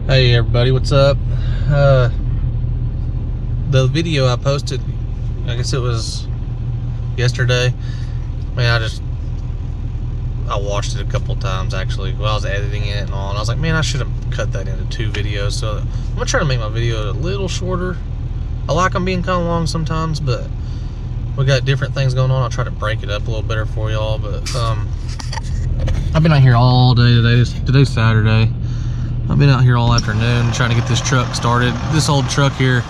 Hey everybody, what's up? The video I posted, I guess it was yesterday. Man, I watched it a couple times actually while I was editing it and all, and I was like, man, I should have cut that into 2 videos. So I'm gonna try to make my video a little shorter. I like them being kind of long sometimes, but we got different things going on. I'll try to break it up a little better for y'all. But I've been out here all day today. Today's Saturday. I've been out here all afternoon trying to get this truck started. This old truck here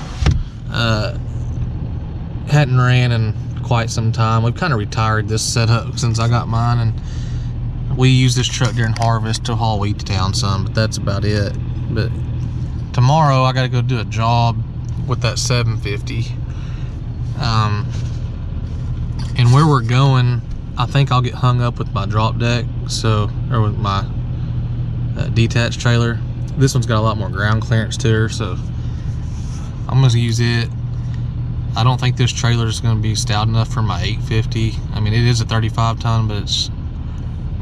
hadn't ran in quite some time. We've kind of retired this setup since I got mine, and we use this truck during harvest to haul wheat to town some, but that's about it. But tomorrow I got to go do a job with that 750, and where we're going, I think I'll get hung up with my drop deck, or with my detached trailer. This one's got a lot more ground clearance to her, so I'm gonna use it. I don't think this trailer is gonna be stout enough for my 850. I mean, it is a 35 ton, but it's,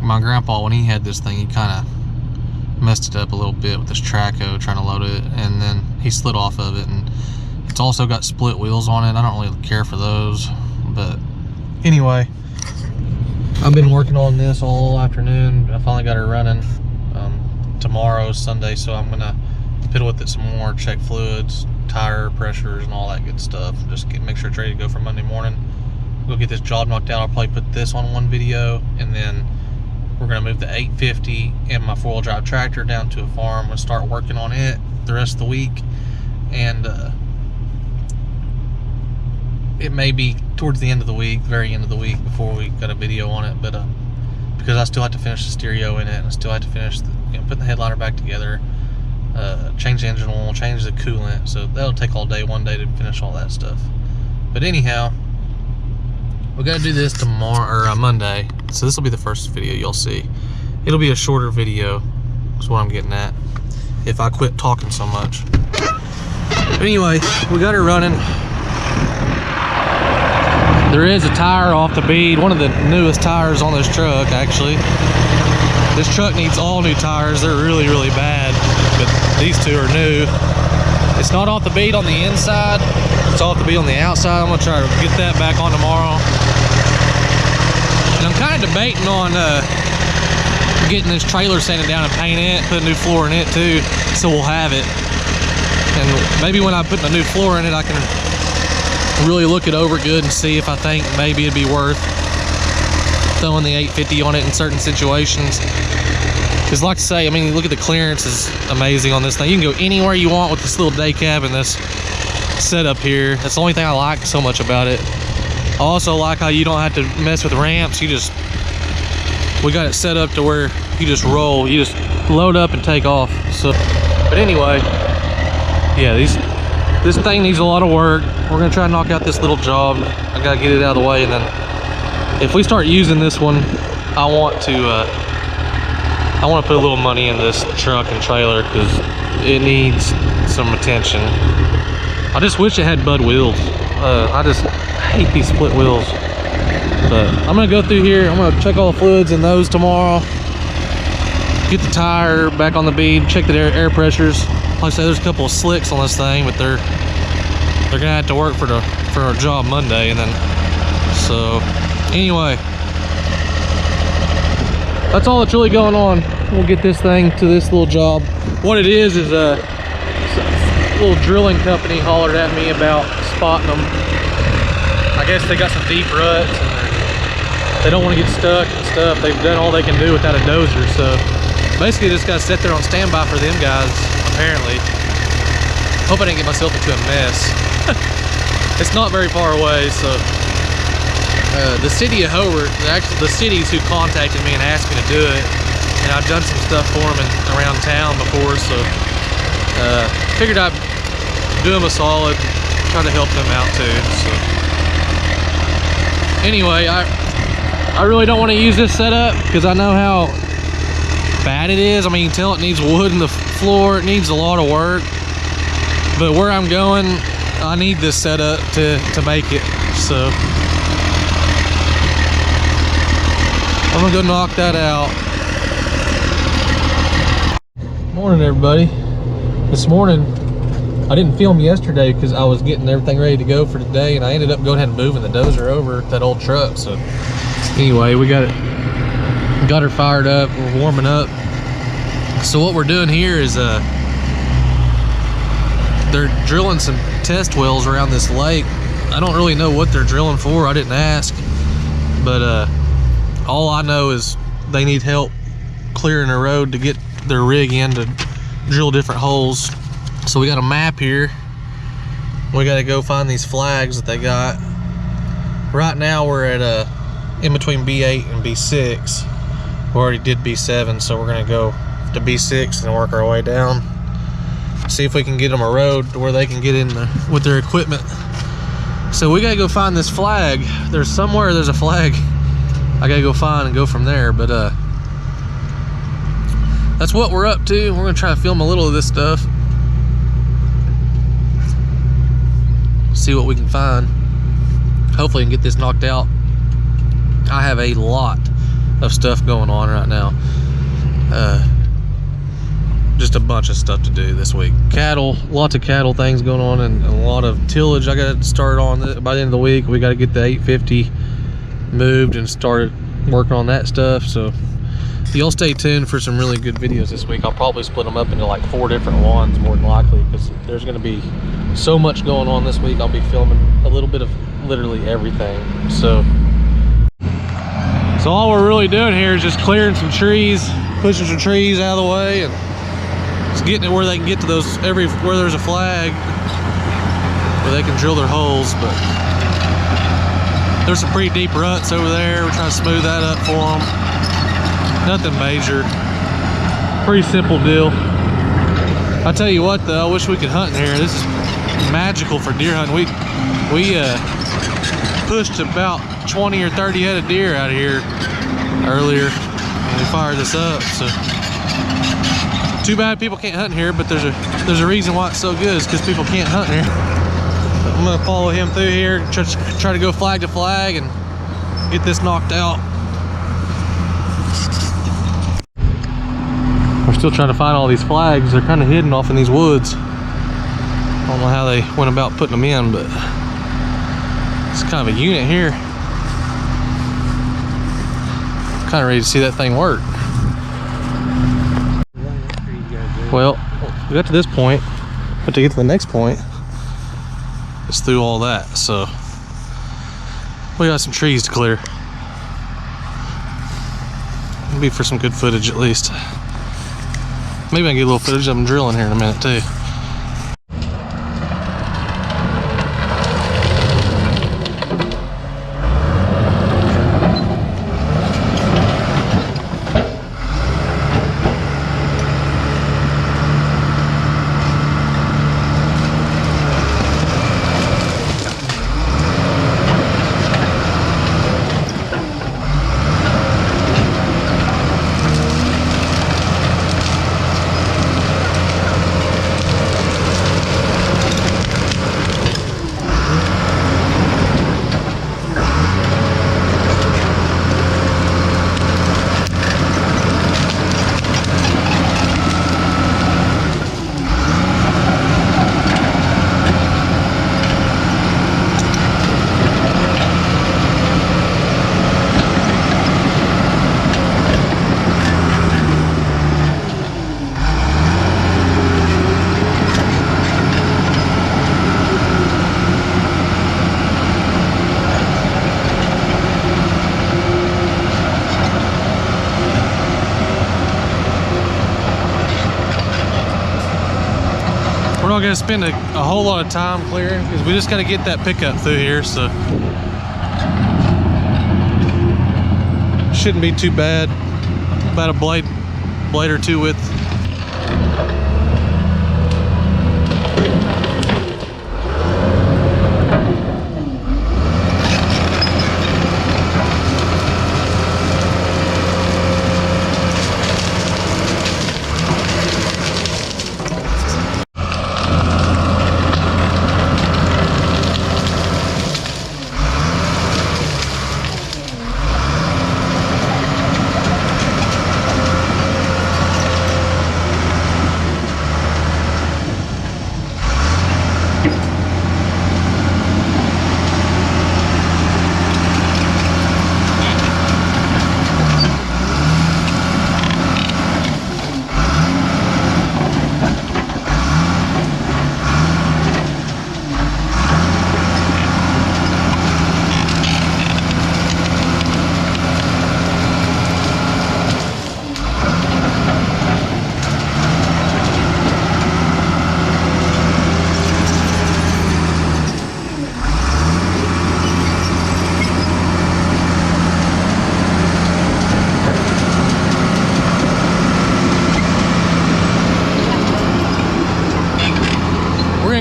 my grandpa, when he had this thing, he kind of messed it up a little bit with this Traco trying to load it, and then he slid off of it. And it's also got split wheels on it. I don't really care for those, but anyway, I've been working on this all afternoon. I finally got her running. Tomorrow's Sunday, so I'm gonna piddle with it some more, check fluids, tire pressures, and all that good stuff. Just make sure it's ready to go for Monday morning. We'll get this job knocked out. I'll probably put this on one video, and then we're gonna move the 850 and my 4-wheel drive tractor down to a farm. We'll start working on it the rest of the week, and it may be towards the end of the week, very end of the week, before we got a video on it. But because I still have to finish the stereo in it, and I still have to finish putting the headliner back together, change the engine oil, change the coolant, so that'll take all day, one day, to finish all that stuff. But anyhow, we gotta do this tomorrow, or Monday, so this will be the first video you'll see. It'll be a shorter video, is what I'm getting at, if I quit talking so much. But anyway, we got her running. There is a tire off the bead, one of the newest tires on this truck, actually. This truck needs all new tires. They're really, really bad, but these two are new. It's not off the bead on the inside, it's off the bead on the outside. I'm gonna try to get that back on tomorrow. And I'm kind of debating on getting this trailer sanded down and painting it, put a new floor in it too, so we'll have it. And maybe when I put the new floor in it, I can really look it over good and see if I think maybe it'd be worth throwing the 850 on it in certain situations. Because like I say, I mean, look at the clearance is amazing on this thing. You can go anywhere you want with this little day cab and this setup here. That's the only thing I like so much about it. I also like how you don't have to mess with ramps. We got it set up to where you just roll, you just load up and take off. So, but anyway, yeah, this thing needs a lot of work. We're gonna try to knock out this little job. I gotta get it out of the way, and then if we start using this one, I want to put a little money in this truck and trailer because it needs some attention. I just wish it had bud wheels. I just hate these split wheels. But I'm gonna go through here. I'm gonna check all the fluids in those tomorrow. Get the tire back on the bead. Check the air pressures. Like I said, there's a couple of slicks on this thing, but they're gonna have to work for our job Monday, and then so. Anyway, that's all that's really going on. We'll get this thing to this little job. What it is a little drilling company hollered at me about spotting them. I guess they got some deep ruts and they don't want to get stuck and stuff. They've done all they can do without a dozer, so basically just got to sit there on standby for them guys, apparently. Hope I didn't get myself into a mess. It's not very far away, so the city of Hobart, actually the cities who contacted me and asked me to do it, and I've done some stuff for them around town before, so figured I'd do them a solid, try to help them out too. So anyway, I really don't want to use this setup because I know how bad it is. I mean, you can tell it needs wood in the floor, it needs a lot of work, but where I'm going, I need this setup to make it. So I'm gonna go knock that out. Morning everybody. This morning, I didn't film yesterday because I was getting everything ready to go for today, and I ended up going ahead and moving the dozer over that old truck. So anyway, we got her fired up. We're warming up. So what we're doing here is they're drilling some test wells around this lake. I don't really know what they're drilling for. I didn't ask, but all I know is they need help clearing a road to get their rig in to drill different holes. So we got a map here. We got to go find these flags that they got. Right now we're at in between B8 and B6. We already did B7, so we're gonna go to B6 and work our way down. See if we can get them a road to where they can get in with their equipment. So we gotta go find this flag. There's a flag I gotta go find and go from there. But that's what we're up to. We're gonna try to film a little of this stuff. See what we can find. Hopefully we can get this knocked out. I have a lot of stuff going on right now. Just a bunch of stuff to do this week. Lots of cattle things going on, and a lot of tillage I got to start on by the end of the week. We got to get the 850 moved and started working on that stuff. So you'll stay tuned for some really good videos this week. I'll probably split them up into like 4 different ones more than likely, because there's going to be so much going on this week. I'll be filming a little bit of literally everything. So all we're really doing here is just clearing some trees, pushing some trees out of the way, and just getting it where they can get to those, where there's a flag, where they can drill their holes. But there's some pretty deep ruts over there. We're trying to smooth that up for them. Nothing major. Pretty simple deal. I tell you what though, I wish we could hunt in here. This is magical for deer hunting. We pushed about 20 or 30 head of deer out of here earlier when we fired this up. So too bad people can't hunt in here, but there's a reason why it's so good. Is because people can't hunt in here. But I'm gonna follow him through here, try to go flag to flag and get this knocked out. We're still trying to find all these flags. They're kind of hidden off in these woods. I don't know how they went about putting them in, but it's kind of a unit here. Kind of ready to see that thing work. Well, we got to this point, but to get to the next point, it's through all that. So we got some trees to clear. It'll be for some good footage at least. Maybe I can get a little footage of them drilling here in a minute too. We're not going to spend a whole lot of time clearing because we just got to get that pickup through here, so shouldn't be too bad. About a blade or two width.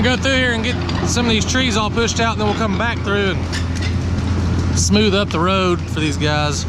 gonna go through here and get some of these trees all pushed out, and then we'll come back through and smooth up the road for these guys.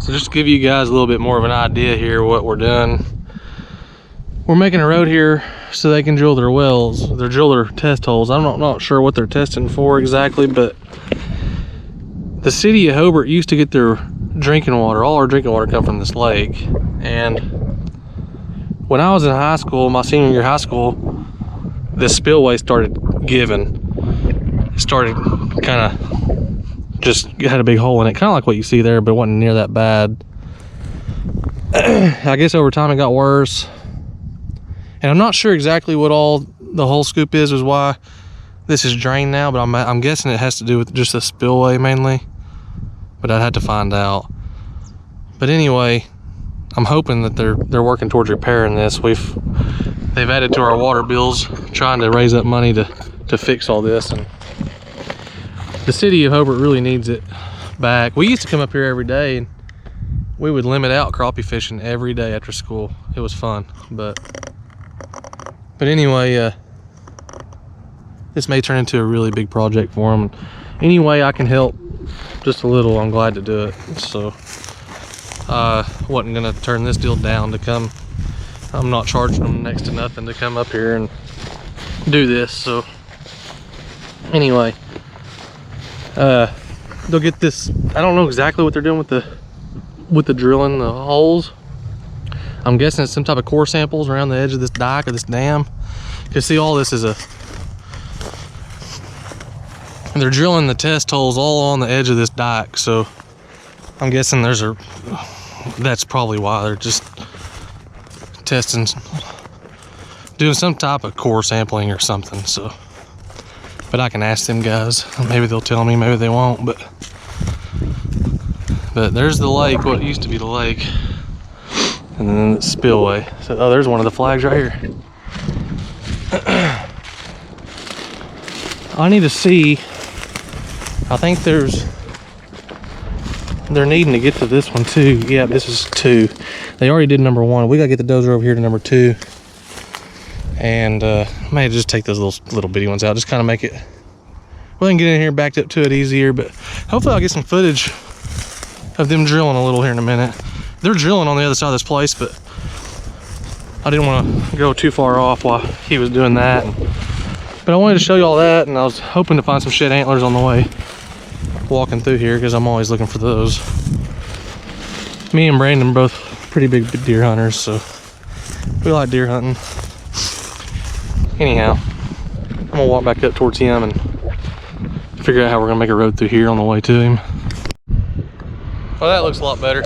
So just to give you guys a little bit more of an idea here what we're doing. We're making a road here so they can drill their wells, drill their test holes. I'm not sure what they're testing for exactly, but the city of Hobart used to get their drinking water. All our drinking water come from this lake. And when I was in high school, my senior year of high school, this spillway started giving. It started kind of just had a big hole in it, kind of like what you see there, but it wasn't near that bad. I guess over time it got worse, and I'm not sure exactly what all the whole scoop is why this is drained now, but I'm guessing it has to do with just the spillway mainly, but I'd have to find out. But anyway, I'm hoping that they're working towards repairing this. They've added to our water bills, trying to raise up money to fix all this, and the city of Hobart really needs it back. We used to come up here every day, and we would limit out crappie fishing every day after school. It was fun, but anyway, this may turn into a really big project for them. Any way I can help just a little, I'm glad to do it. So wasn't gonna turn this deal down to come. I'm not charging them next to nothing to come up here and do this. So anyway, they'll get this. I don't know exactly what they're doing with the drilling the holes. I'm guessing it's some type of core samples around the edge of this dike or this dam. You can see all this is and they're drilling the test holes all on the edge of this dike. So I'm guessing that's probably why they're just testing, doing some type of core sampling or something. So, but I can ask them guys. Maybe they'll tell me, maybe they won't. But there's the lake, what used to be the lake, and then the spillway. So, oh, there's one of the flags right here. I need to see. I think they're needing to get to this one too. Yeah, this is 2. They already did number 1. We gotta get the dozer over here to number 2. And may just take those little bitty ones out, just kind of make it, well, I can get in here and backed up to it easier. But hopefully I'll get some footage of them drilling a little here in a minute. They're drilling on the other side of this place, but I didn't want to go too far off while he was doing that. But I wanted to show you all that, and I was hoping to find some shed antlers on the way walking through here, because I'm always looking for those. Me and Brandon are both pretty big deer hunters, so we like deer hunting. Anyhow, I'm gonna walk back up towards him and figure out how we're gonna make a road through here on the way to him. Well, that looks a lot better,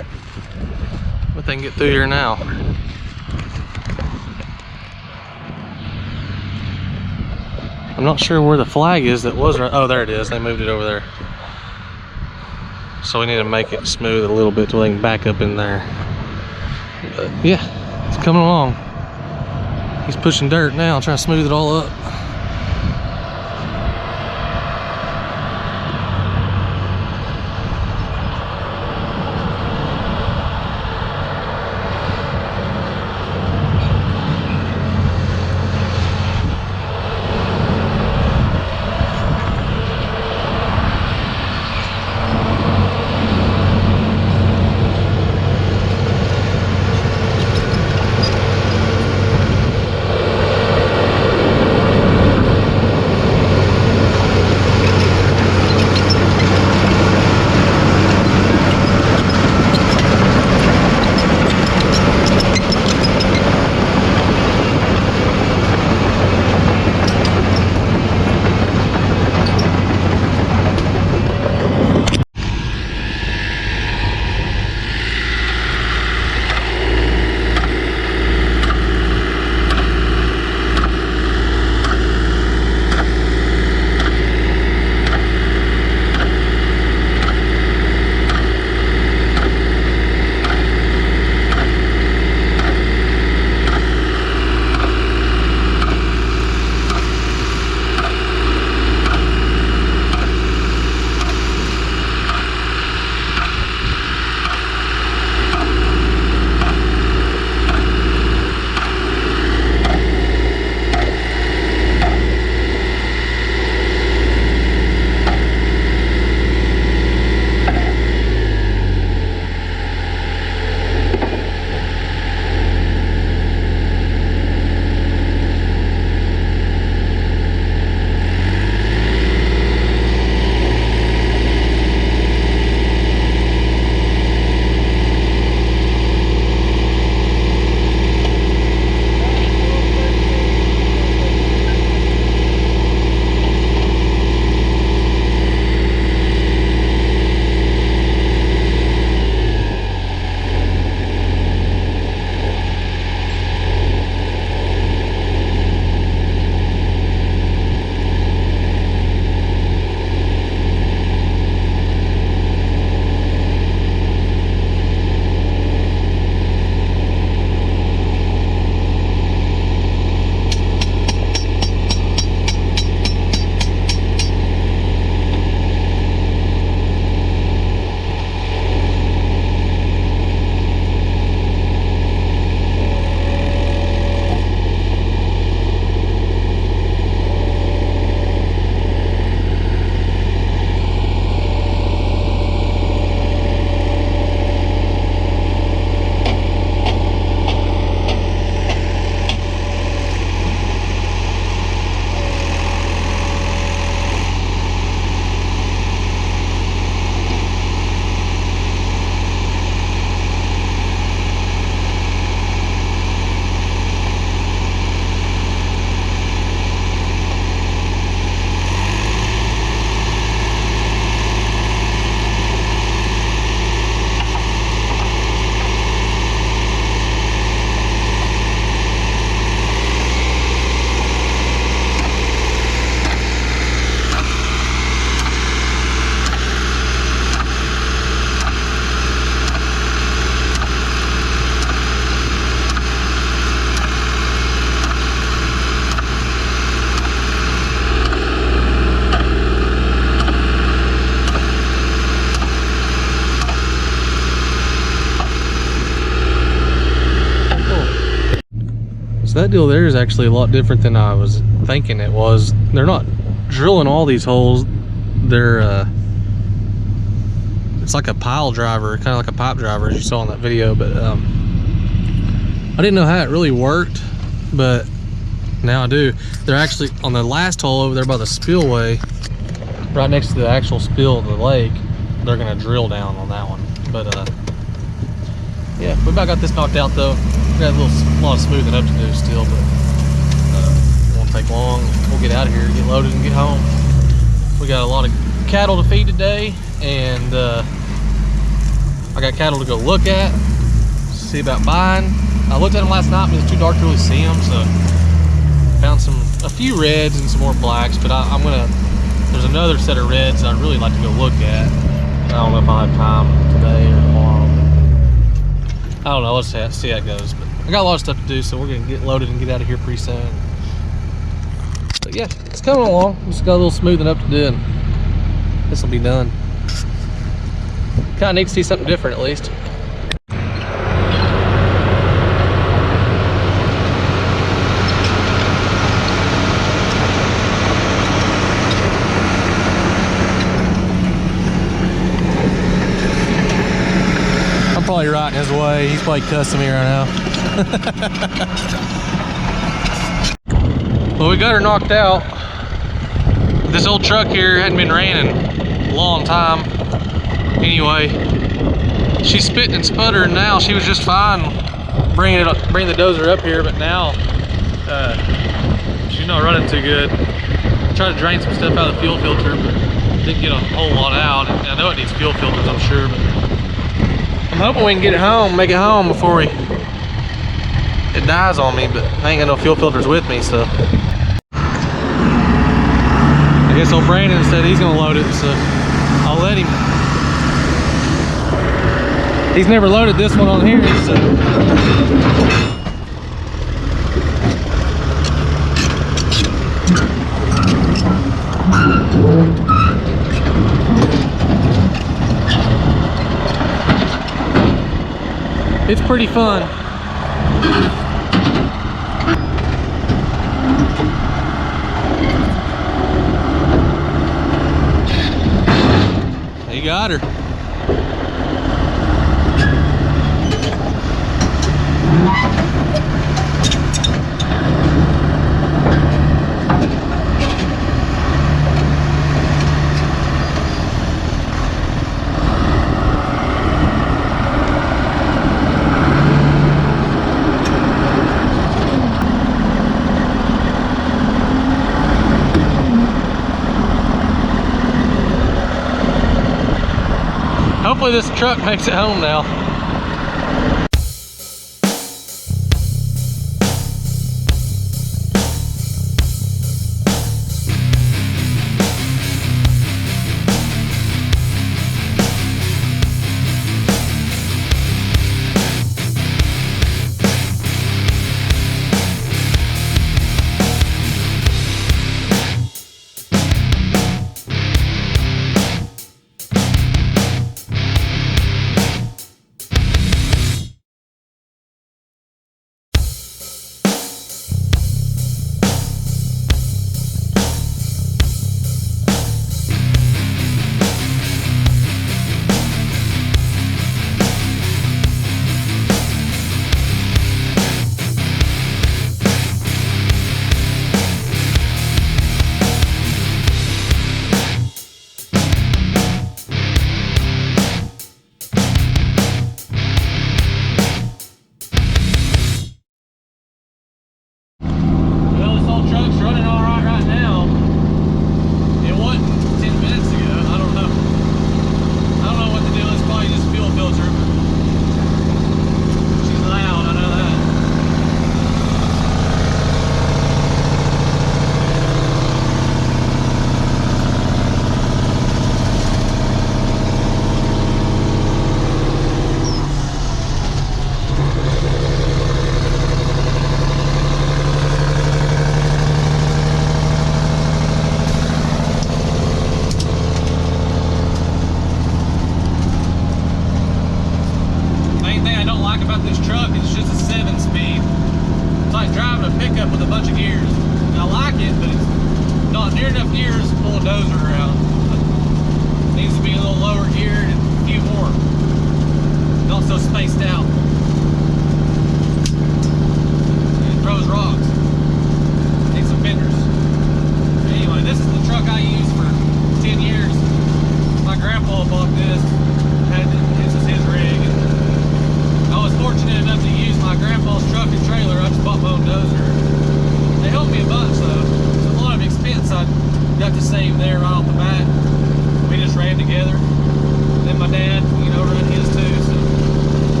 but they can get through here now. I'm not sure where the flag is that was right. Oh, there it is. They moved it over there. So we need to make it smooth a little bit so they can back up in there. But yeah, it's coming along. He's pushing dirt now, trying to smooth it all up. So that deal there is actually a lot different than I was thinking it was. They're not drilling all these holes. They're it's like a pile driver, kind of like a pipe driver, as you saw in that video. But I didn't know how it really worked, but now I do. They're actually on the last hole over there by the spillway, right next to the actual spill of the lake. They're gonna drill down on that one. But yeah, we about got this knocked out though. We got a lot of smoothing up to do still, but it won't take long. We'll get out of here, get loaded, and get home. We got a lot of cattle to feed today, and I got cattle to go look at, see about buying. I looked at them last night, but it's too dark to really see them, so Found a few reds and some more blacks, but there's another set of reds I'd really like to go look at. I don't know if I'll have time today or tomorrow. I don't know, let's see how it goes. But I got a lot of stuff to do, so we're gonna get loaded and get out of here pretty soon. But yeah, it's coming along. Just got a little smoothing up to do, and this will be done. Kind of need to see something different at least. I'm probably right in his way. He's probably cussing me right now. Well, we got her knocked out. This old truck here hadn't been ran in a long time. Anyway, she's spitting and sputtering now. She was just fine bringing the dozer up here, but now she's not running too good. I tried to drain some stuff out of the fuel filter, but didn't get a whole lot out. And I know it needs fuel filters, I'm sure, but I'm hoping we can get it home, make it home before it dies on me, but I ain't got no fuel filters with me, so. I guess old Brandon said he's gonna load it, so I'll let him. He's never loaded this one on here, so. It's pretty fun. You got her. Hopefully this truck makes it home now.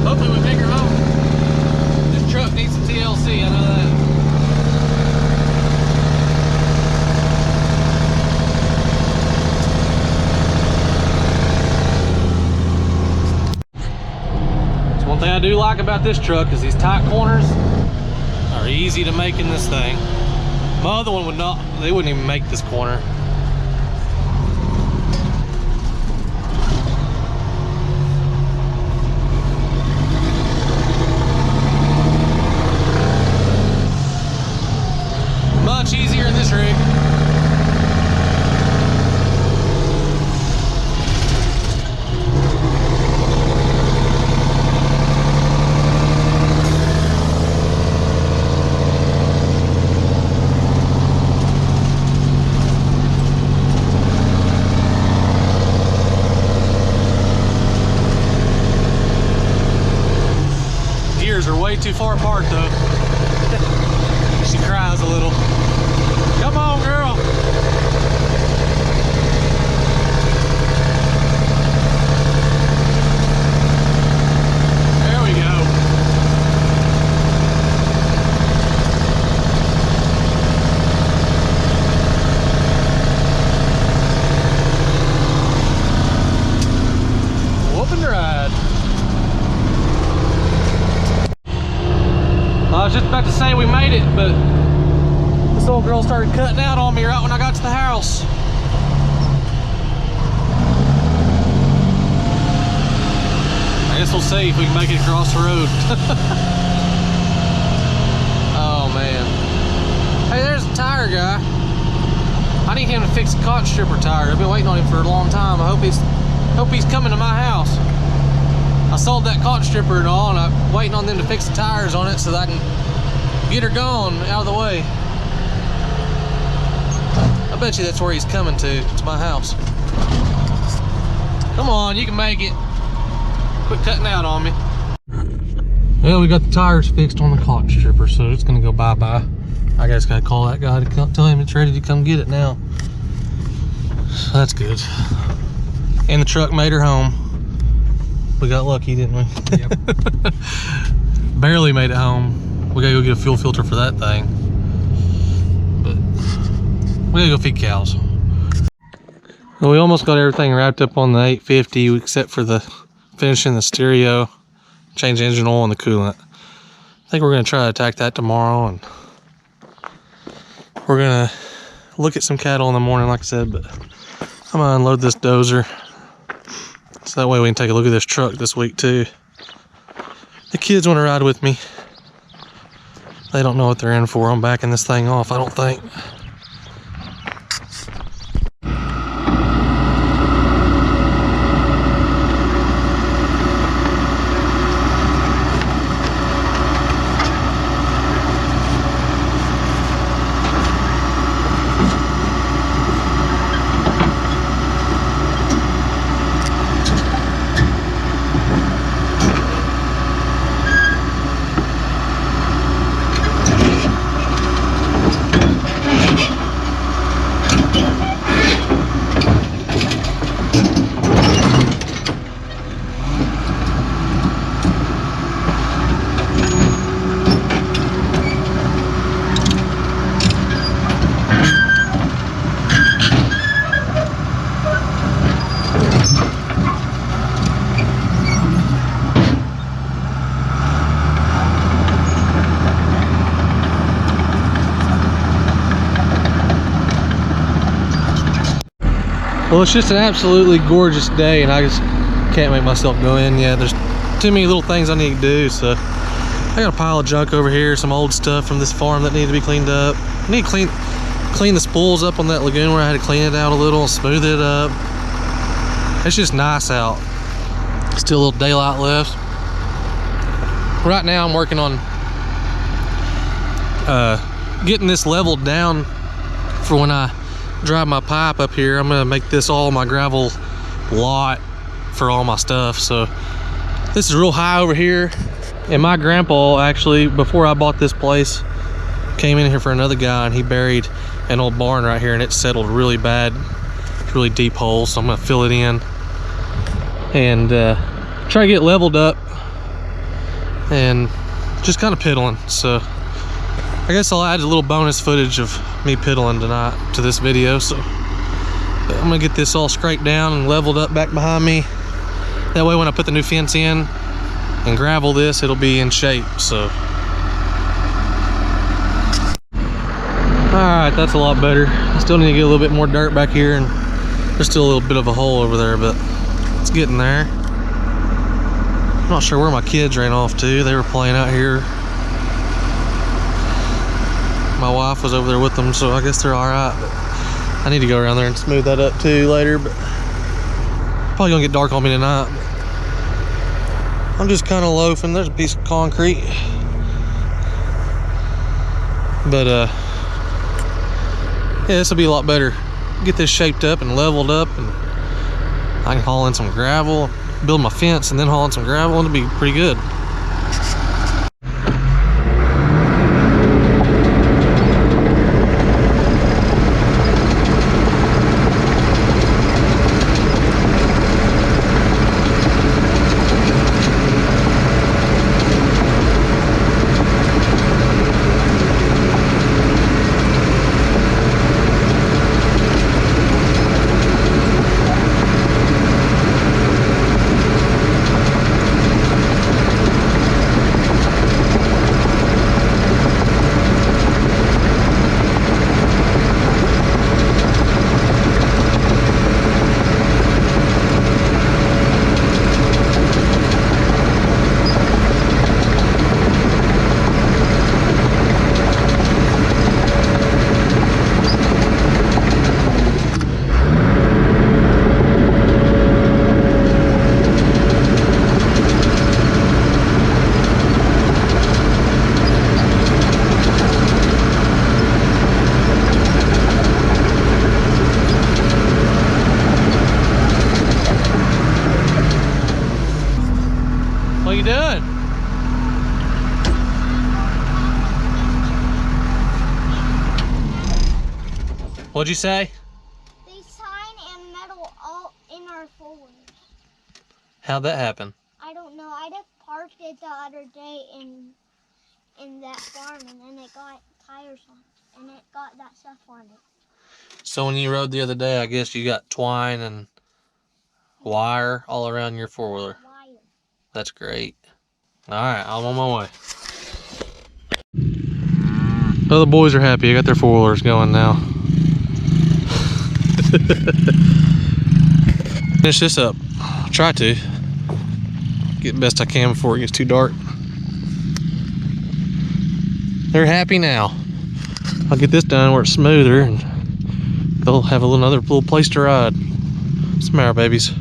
Hopefully we make her home. This truck needs some TLC, I know that. One thing I do like about this truck is these tight corners are easy to make in this thing. My other one would not, they wouldn't even make this corner. Much easier in this rig. Are way too far apart though. She cries a little. Come on, girl. There we go. Whooping ride. I was just about to say we made it, but this old girl started cutting out on me right when I got to the house. I guess we'll see if we can make it across the road. Oh man. Hey, there's a tire guy. I need him to fix a cotton stripper tire. I've been waiting on him for a long time. I hope he's coming to my house. I sold that cotton stripper and all, and I'm waiting on them to fix the tires on it so that I can get her gone out of the way. I bet you that's where he's coming to my house. Come on, you can make it. Quit cutting out on me. Well, we got the tires fixed on the cotton stripper, so it's gonna go bye-bye. I guess gotta call that guy to come, tell him it's ready to come get it now. So that's good. And the truck made her home. We got lucky, didn't we? Yep. Barely made it home. We gotta go get a fuel filter for that thing. But we gotta go feed cows. Well, we almost got everything wrapped up on the 850 except for the finishing the stereo, change engine oil and the coolant. I think we're gonna try to attack that tomorrow, and we're gonna look at some cattle in the morning, like I said, but I'm gonna unload this dozer. So that way we can take a look at this truck this week too. The kids want to ride with me. They don't know what they're in for. I'm backing this thing off, I don't think. Well, it's just an absolutely gorgeous day, and I just can't make myself go in yet. There's too many little things I need to do, so I got a pile of junk over here, some old stuff from this farm that needs to be cleaned up. I need to clean the spools up on that lagoon where I had to clean it out a little and smooth it up. It's just nice out. Still a little daylight left. Right now I'm working on getting this leveled down for when I drive my pipe up here. I'm gonna make this all my gravel lot for all my stuff. So this is real high over here, and my grandpa actually, before I bought this place, came in here for another guy, and he buried an old barn right here, and it settled really bad, really deep hole. So I'm gonna fill it in and try to get leveled up and just kind of piddling. So I guess I'll add a little bonus footage of me piddling tonight to this video. So I'm gonna get this all scraped down and leveled up back behind me. That way when I put the new fence in and gravel this, it'll be in shape. So alright, that's a lot better. I still need to get a little bit more dirt back here, and there's still a little bit of a hole over there, but it's getting there. I'm not sure where my kids ran off to. They were playing out here. My wife was over there with them, so I guess they're alright, but I need to go around there and smooth that up too later, but probably gonna get dark on me tonight. But I'm just kind of loafing. There's a piece of concrete, but yeah, this will be a lot better. Get this shaped up and leveled up, and I can haul in some gravel, build my fence, and then haul in some gravel, and it'll be pretty good. What you doing? What'd you say? They sign and metal all in our four-wheelers. How'd that happen? I don't know. I just parked it the other day in that farm, and then it got tires on it, and it got that stuff on it. So when you rode the other day, I guess you got twine and wire all around your four-wheeler. Wire. That's great. All right, I'm on my way. Oh, the boys are happy. I got their four-wheelers going now. Finish this up. I'll try to get the best I can before it gets too dark. They're happy now. I'll get this done where it's smoother, and they'll have another little place to ride. What's the matter, babies?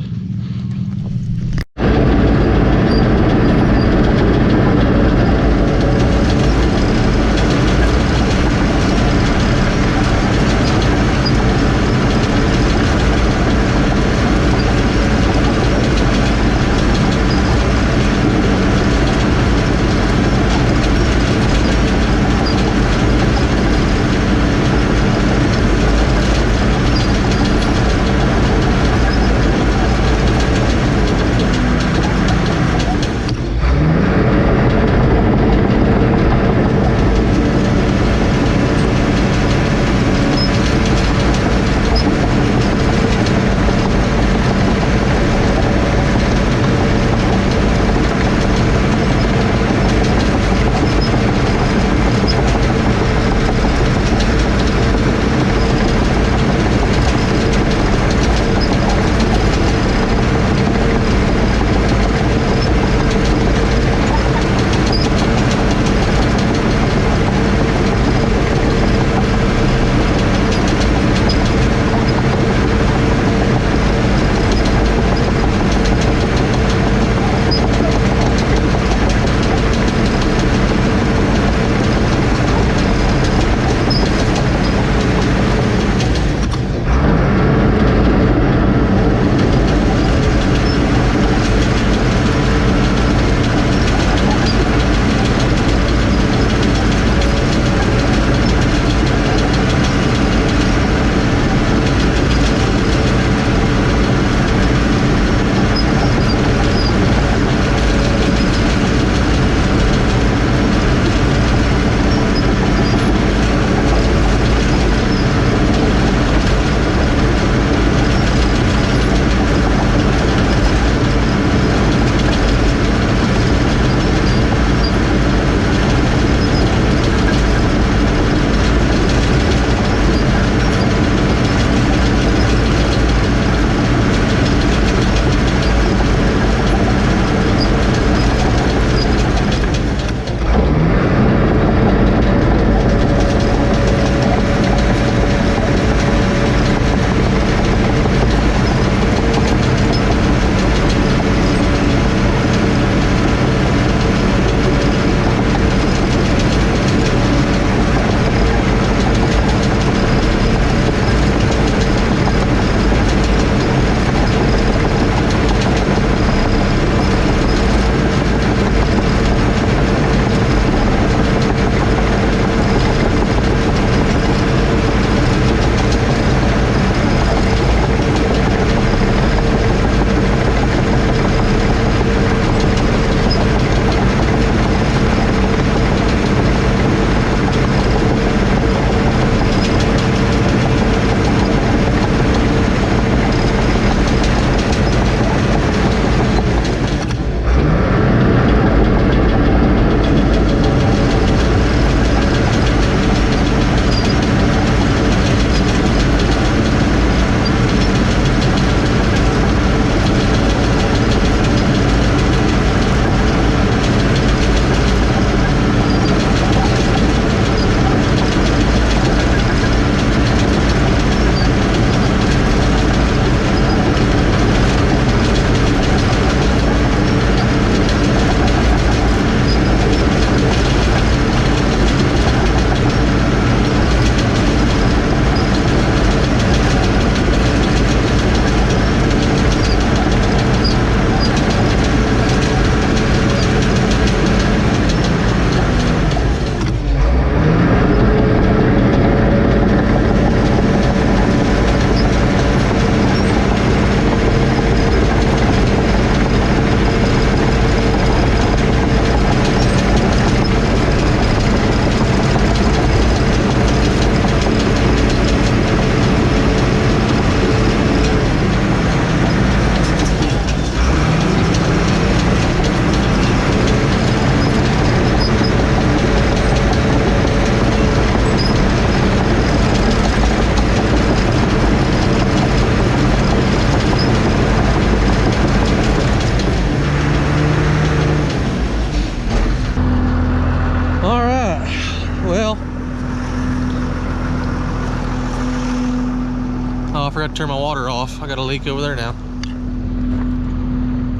forgot to turn my water off. I got a leak over there now.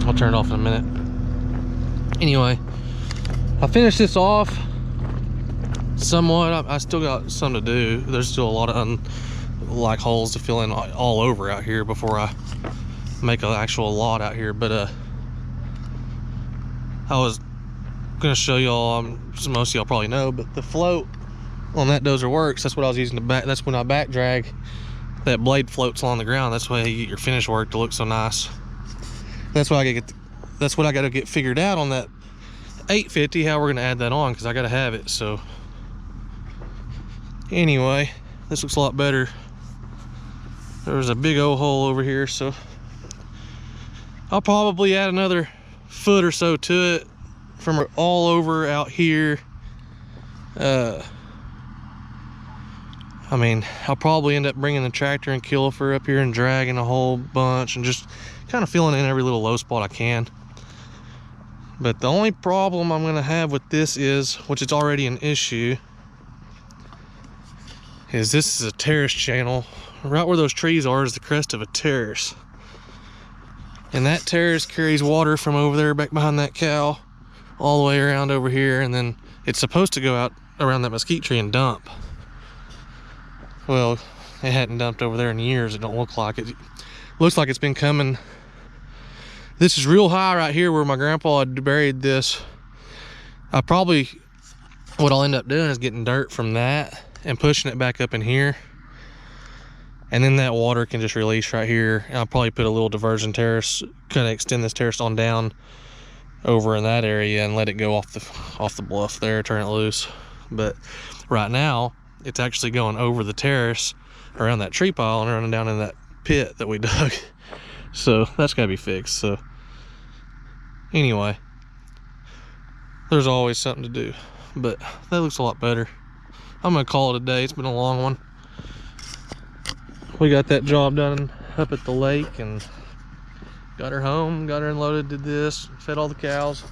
I'll turn it off in a minute. Anyway, I finished this off somewhat. I still got some to do. There's still a lot of holes to fill in all over out here before I make an actual lot out here. But I was gonna show y'all, most of y'all probably know, but the float on that dozer works. That's what I was using to back. That's when I back drag, that blade floats along the ground. That's why you get your finish work to look so nice. That's what I get. That's what I got to get figured out on that 850. How we're gonna add that on, because I got to have it. So anyway, this looks a lot better. There's a big old hole over here, so I'll probably add another foot or so to it from all over out here. I mean, I'll probably end up bringing the tractor and killifer up here and dragging a whole bunch and just kind of filling in every little low spot I can. But the only problem I'm gonna have with this is, which is already an issue, is this is a terrace channel. Right where those trees are is the crest of a terrace. And that terrace carries water from over there back behind that cow all the way around over here, and then it's supposed to go out around that mesquite tree and dump. Well, it hadn't dumped over there in years. It don't look like it. Looks like it's been coming. This is real high right here where my grandpa had buried this. What I'll end up doing is getting dirt from that and pushing it back up in here. And then that water can just release right here. And I'll probably put a little diversion terrace, kind of extend this terrace on down over in that area and let it go off the bluff there, turn it loose. But right now, it's actually going over the terrace around that tree pile and running down in that pit that we dug. So that's gotta be fixed. So anyway, there's always something to do, but that looks a lot better. I'm gonna call it a day. It's been a long one. We got that job done up at the lake and got her home, got her unloaded, did this, fed all the cows.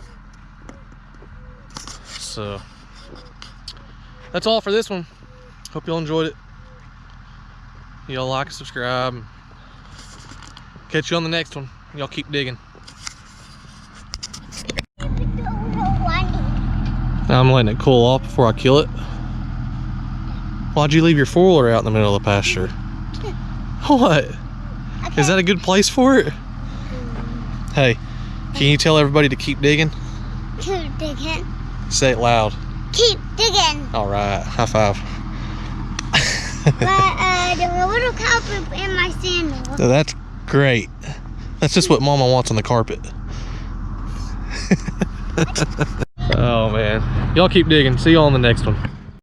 So that's all for this one. Hope y'all enjoyed it. Y'all like, subscribe. Catch you on the next one. Y'all keep digging. I'm letting it cool off before I kill it. Why'd you leave your four-wheeler out in the middle of the pasture? What? Okay. Is that a good place for it? Hey, can you tell everybody to keep digging? Keep digging. Say it loud. Keep digging. All right, high five. But there were little cow poop in my sandal. So that's great. That's just what Mama wants on the carpet. Oh man, y'all keep digging. See y'all on the next one.